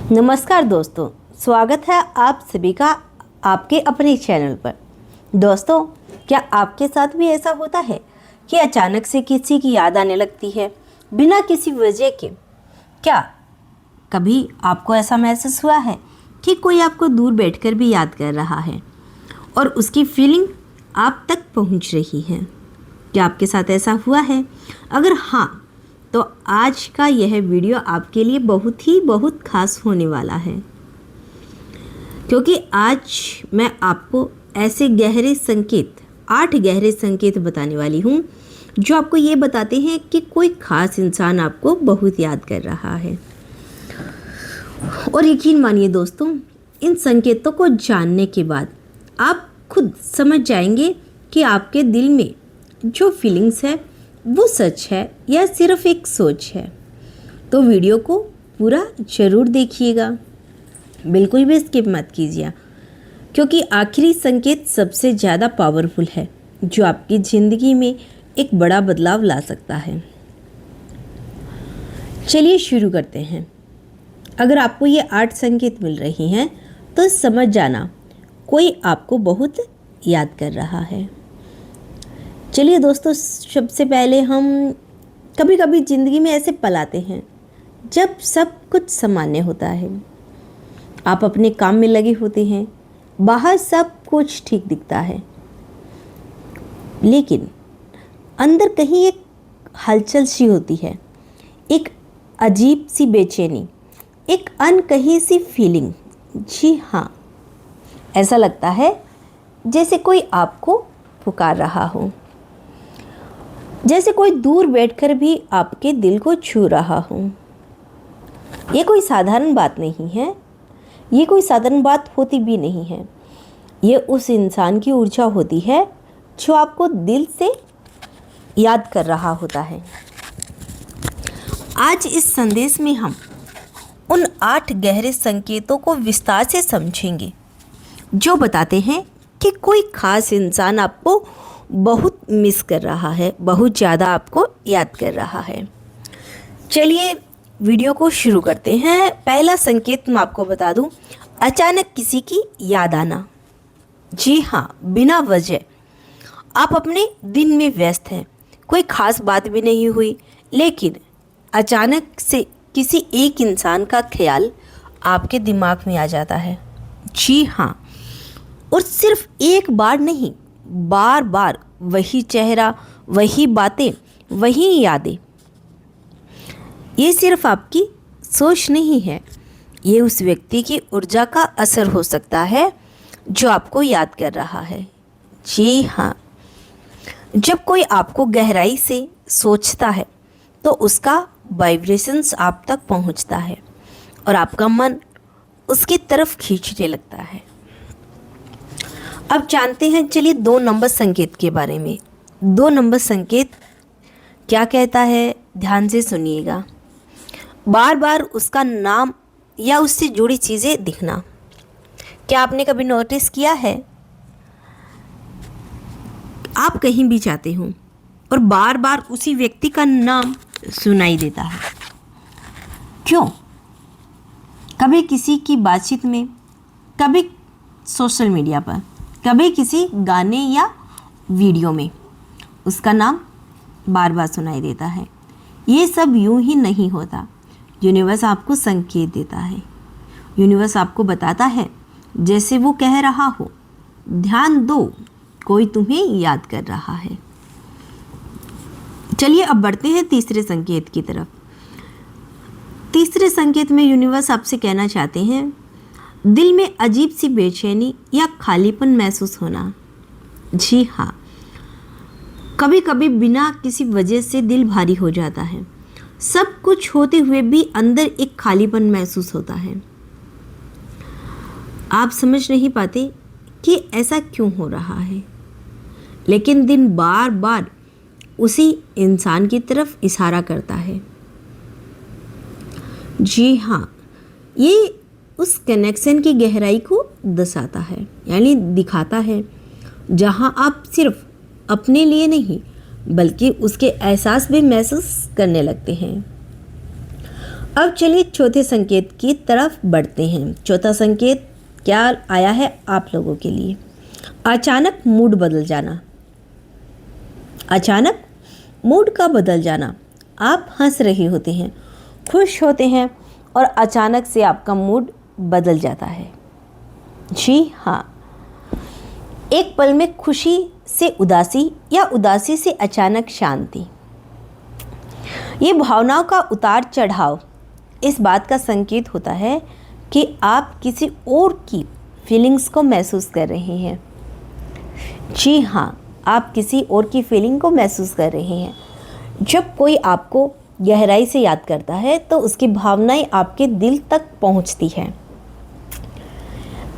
नमस्कार दोस्तों, स्वागत है आप सभी का आपके अपने चैनल पर। दोस्तों, क्या आपके साथ भी ऐसा होता है कि अचानक से किसी की याद आने लगती है बिना किसी वजह के? क्या कभी आपको ऐसा महसूस हुआ है कि कोई आपको दूर बैठकर भी याद कर रहा है और उसकी फीलिंग आप तक पहुंच रही है? क्या आपके साथ ऐसा हुआ है? अगर हाँ, तो आज का यह वीडियो आपके लिए बहुत खास होने वाला है, क्योंकि आज मैं आपको ऐसे गहरे संकेत 8 गहरे संकेत बताने वाली हूँ जो आपको ये बताते हैं कि कोई खास इंसान आपको बहुत याद कर रहा है। और यकीन मानिए दोस्तों, इन संकेतों को जानने के बाद आप खुद समझ जाएंगे कि आपके दिल में जो फीलिंग्स है वो सच है या सिर्फ एक सोच है। तो वीडियो को पूरा ज़रूर देखिएगा, बिल्कुल भी स्किप मत कीजिए, क्योंकि आखिरी संकेत सबसे ज़्यादा पावरफुल है जो आपकी ज़िंदगी में एक बड़ा बदलाव ला सकता है। चलिए शुरू करते हैं। अगर आपको ये 8 संकेत मिल रही हैं तो समझ जाना कोई आपको बहुत याद कर रहा है। चलिए दोस्तों, सबसे पहले हम कभी कभी ज़िंदगी में ऐसे पल आते हैं जब सब कुछ सामान्य होता है। आप अपने काम में लगे होते हैं, बाहर सब कुछ ठीक दिखता है, लेकिन अंदर कहीं एक हलचल सी होती है, एक अजीब सी बेचैनी, एक अनकही सी फीलिंग। जी हाँ, ऐसा लगता है जैसे कोई आपको पुकार रहा हो, जैसे कोई दूर बैठकर भी आपके दिल को छू रहा हो। ये कोई साधारण बात नहीं है, ये कोई साधारण बात होती भी नहीं है। ये उस इंसान की ऊर्जा होती है जो आपको दिल से याद कर रहा होता है। आज इस संदेश में हम उन 8 गहरे संकेतों को विस्तार से समझेंगे जो बताते हैं कि कोई खास इंसान आपको बहुत मिस कर रहा है, बहुत ज़्यादा आपको याद कर रहा है। चलिए वीडियो को शुरू करते हैं। पहला संकेत मैं आपको बता दूं, अचानक किसी की याद आना। जी हाँ, बिना वजह आप अपने दिन में व्यस्त हैं, कोई खास बात भी नहीं हुई, लेकिन अचानक से किसी एक इंसान का ख्याल आपके दिमाग में आ जाता है। जी हाँ, और सिर्फ एक बार नहीं, बार बार वही चेहरा, वही बातें, वही यादें। ये सिर्फ आपकी सोच नहीं है, ये उस व्यक्ति की ऊर्जा का असर हो सकता है जो आपको याद कर रहा है। जी हाँ, जब कोई आपको गहराई से सोचता है तो उसका वाइब्रेशंस आप तक पहुंचता है और आपका मन उसकी तरफ खींचने लगता है। अब जानते हैं, चलिए 2 नंबर संकेत के बारे में। 2 नंबर संकेत क्या कहता है, ध्यान से सुनिएगा। बार बार उसका नाम या उससे जुड़ी चीज़ें दिखना। क्या आपने कभी नोटिस किया है, आप कहीं भी जाते हो और बार बार उसी व्यक्ति का नाम सुनाई देता है? क्यों? कभी किसी की बातचीत में, कभी सोशल मीडिया पर, कभी किसी गाने या वीडियो में उसका नाम बार बार सुनाई देता है। ये सब यूं ही नहीं होता। यूनिवर्स आपको संकेत देता है। यूनिवर्स आपको बताता है जैसे वो कह रहा हो, ध्यान दो, कोई तुम्हें याद कर रहा है। चलिए अब बढ़ते हैं तीसरे संकेत की तरफ। तीसरे संकेत में यूनिवर्स आपसे कहना चाहते हैं, दिल में अजीब सी बेचैनी या खालीपन महसूस होना। जी हाँ, कभी कभी बिना किसी वजह से दिल भारी हो जाता है। सब कुछ होते हुए भी अंदर एक खालीपन महसूस होता है। आप समझ नहीं पाते कि ऐसा क्यों हो रहा है, लेकिन दिल बार बार उसी इंसान की तरफ इशारा करता है। जी हाँ, ये उस कनेक्शन की गहराई को दर्शाता है, यानी दिखाता है, जहाँ आप सिर्फ अपने लिए नहीं बल्कि उसके एहसास भी महसूस करने लगते हैं। अब चलिए चौथे संकेत की तरफ बढ़ते हैं। चौथा संकेत क्या आया है आप लोगों के लिए? अचानक मूड बदल जाना। अचानक मूड का बदल जाना। आप हंस रहे होते हैं, खुश होते हैं और अचानक से आपका मूड बदल जाता है। जी हाँ, एक पल में खुशी से उदासी या उदासी से अचानक शांति। ये भावनाओं का उतार चढ़ाव इस बात का संकेत होता है कि आप किसी और की फीलिंग्स को महसूस कर रहे हैं। जी हाँ, आप किसी और की फीलिंग को महसूस कर रहे हैं। जब कोई आपको गहराई से याद करता है तो उसकी भावनाएं आपके दिल तक पहुंचती हैं।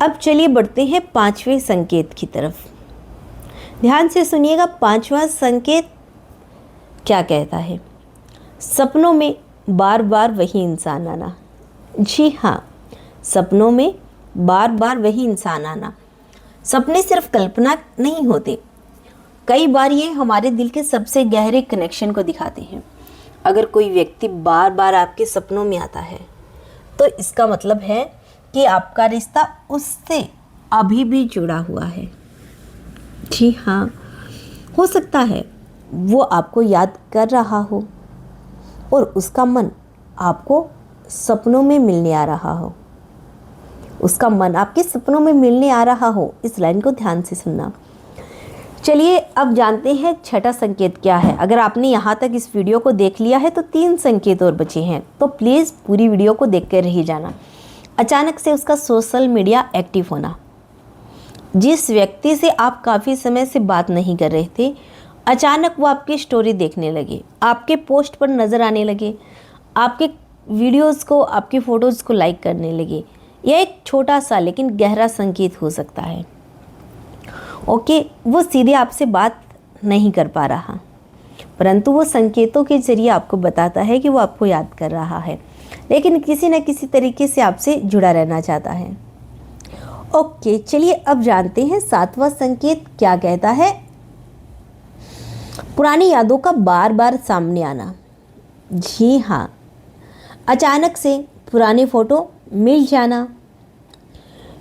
अब चलिए बढ़ते हैं पांचवें संकेत की तरफ। ध्यान से सुनिएगा, पांचवा संकेत क्या कहता है? सपनों में बार बार वही इंसान आना। जी हाँ, सपनों में बार बार वही इंसान आना। सपने सिर्फ कल्पना नहीं होते, कई बार ये हमारे दिल के सबसे गहरे कनेक्शन को दिखाते हैं। अगर कोई व्यक्ति बार बार आपके सपनों में आता है तो इसका मतलब है कि आपका रिश्ता उससे अभी भी जुड़ा हुआ है। जी हाँ, हो सकता है वो आपको याद कर रहा हो और उसका मन आपको सपनों में मिलने आ रहा हो। उसका मन आपके सपनों में मिलने आ रहा हो। इस लाइन को ध्यान से सुनना। चलिए अब जानते हैं छठा संकेत क्या है। अगर आपने यहाँ तक इस वीडियो को देख लिया है तो 3 संकेत और बचे हैं, तो प्लीज़ पूरी वीडियो को देख कर रह जाना। अचानक से उसका सोशल मीडिया एक्टिव होना। जिस व्यक्ति से आप काफ़ी समय से बात नहीं कर रहे थे, अचानक वो आपकी स्टोरी देखने लगे, आपके पोस्ट पर नज़र आने लगे, आपके वीडियोस को, आपकी फ़ोटोज़ को लाइक करने लगे। यह एक छोटा सा लेकिन गहरा संकेत हो सकता है। ओके, वो सीधे आपसे बात नहीं कर पा रहा, परंतु वो संकेतों के जरिए आपको बताता है कि वो आपको याद कर रहा है, लेकिन किसी न किसी तरीके से आपसे जुड़ा रहना चाहता है। ओके, चलिए अब जानते हैं 7वां संकेत क्या कहता है। पुरानी यादों का बार बार सामने आना। जी हाँ, अचानक से पुरानी फ़ोटो मिल जाना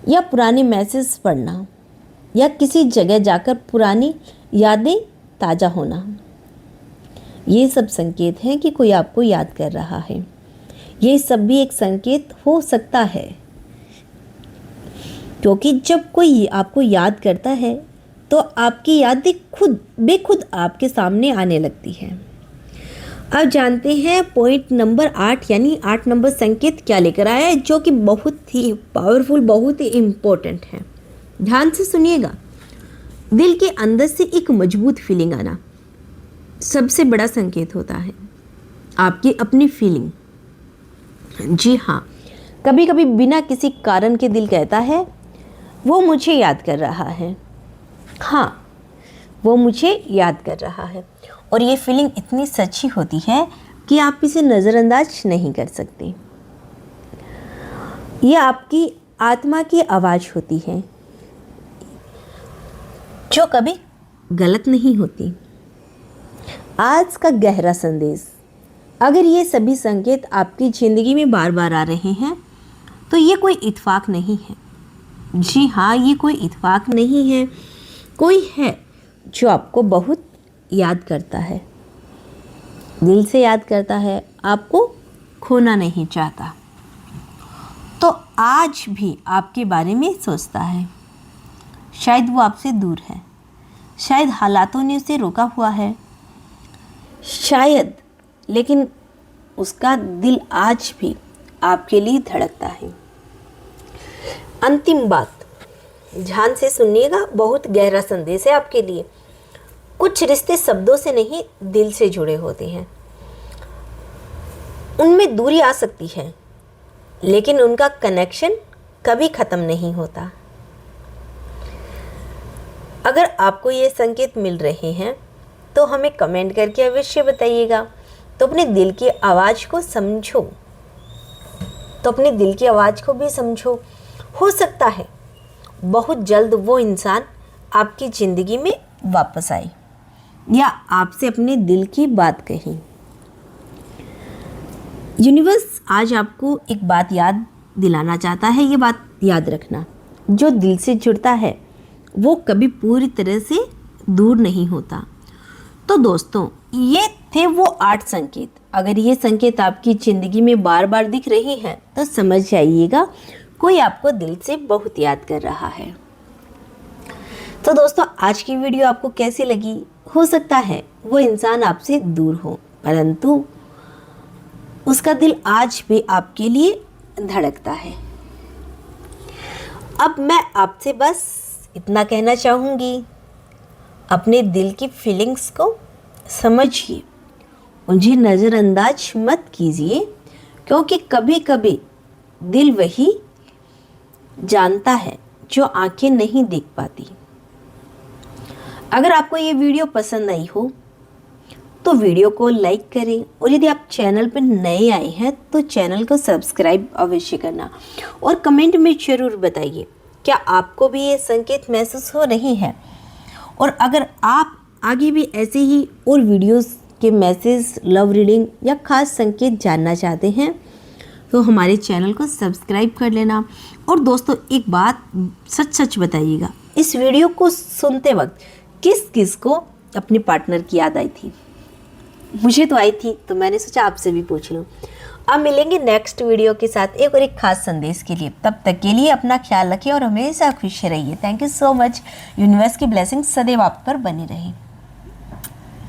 या पुराने मैसेज पढ़ना या किसी जगह जाकर पुरानी यादें ताज़ा होना, ये सब संकेत हैं कि कोई आपको याद कर रहा है। ये सब भी एक संकेत हो सकता है, क्योंकि जब कोई आपको याद करता है तो आपकी यादें खुद बेखुद आपके सामने आने लगती हैं। अब जानते हैं पॉइंट नंबर 8 यानी 8 नंबर संकेत क्या लेकर आया है, जो कि बहुत ही पावरफुल, बहुत ही इम्पोर्टेंट है। ध्यान से सुनिएगा। दिल के अंदर से एक मजबूत फीलिंग आना सबसे बड़ा संकेत होता है। आपकी अपनी फीलिंग। जी हाँ, कभी कभी बिना किसी कारण के दिल कहता है वो मुझे याद कर रहा है। हाँ, वो मुझे याद कर रहा है, और ये फीलिंग इतनी सच्ची होती है कि आप इसे नज़रअंदाज नहीं कर सकते। ये आपकी आत्मा की आवाज़ होती है जो कभी गलत नहीं होती। आज का गहरा संदेश, अगर ये सभी संकेत आपकी ज़िंदगी में बार बार आ रहे हैं तो ये कोई इत्तेफाक नहीं है। जी हाँ, ये कोई इत्तेफाक नहीं है। कोई है जो आपको बहुत याद करता है, दिल से याद करता है, आपको खोना नहीं चाहता, तो आज भी आपके बारे में सोचता है। शायद वो आपसे दूर है, शायद हालातों ने उसे रोका हुआ है, शायद, लेकिन उसका दिल आज भी आपके लिए धड़कता है। अंतिम बात, ध्यान से सुनिएगा, बहुत गहरा संदेश है आपके लिए। कुछ रिश्ते शब्दों से नहीं, दिल से जुड़े होते हैं। उनमें दूरी आ सकती है, लेकिन उनका कनेक्शन कभी ख़त्म नहीं होता। अगर आपको ये संकेत मिल रहे हैं तो हमें कमेंट करके अवश्य बताइएगा। तो अपने दिल की आवाज़ को समझो, तो अपने दिल की आवाज़ को भी समझो। हो सकता है बहुत जल्द वो इंसान आपकी ज़िंदगी में वापस आए या आपसे अपने दिल की बात कही। यूनिवर्स आज आपको एक बात याद दिलाना चाहता है। ये बात याद रखना, जो दिल से जुड़ता है वो कभी पूरी तरह से दूर नहीं होता। तो दोस्तों, ये थे वो 8 संकेत। अगर ये संकेत आपकी ज़िंदगी में बार बार दिख रही हैं तो समझ जाइएगा कोई आपको दिल से बहुत याद कर रहा है। तो दोस्तों, आज की वीडियो आपको कैसी लगी? हो सकता है वो इंसान आपसे दूर हो, परंतु उसका दिल आज भी आपके लिए धड़कता है। अब मैं आपसे बस इतना कहना चाहूँगी, अपने दिल की फीलिंग्स को समझिए, उन्हें नज़रअंदाज मत कीजिए, क्योंकि कभी कभी दिल वही जानता है जो आंखें नहीं देख पाती। अगर आपको ये वीडियो पसंद आई हो तो वीडियो को लाइक करें, और यदि आप चैनल पर नए आए हैं तो चैनल को सब्सक्राइब अवश्य करना, और कमेंट में ज़रूर बताइए क्या आपको भी ये संकेत महसूस हो रही हैं। और अगर आप आगे भी ऐसे ही और वीडियोस के मैसेज, लव रीडिंग या ख़ास संकेत जानना चाहते हैं तो हमारे चैनल को सब्सक्राइब कर लेना। और दोस्तों, एक बात सच सच बताइएगा, इस वीडियो को सुनते वक्त किस किस को अपने पार्टनर की याद आई थी? मुझे तो आई थी, तो मैंने सोचा आपसे भी पूछ लूँ। अब मिलेंगे नेक्स्ट वीडियो के साथ एक और एक खास संदेश के लिए। तब तक के लिए अपना ख्याल रखिए और हमेशा खुश रहिए। Thank you so much. Universe की ब्लेसिंग सदैव आप पर बनी रहे।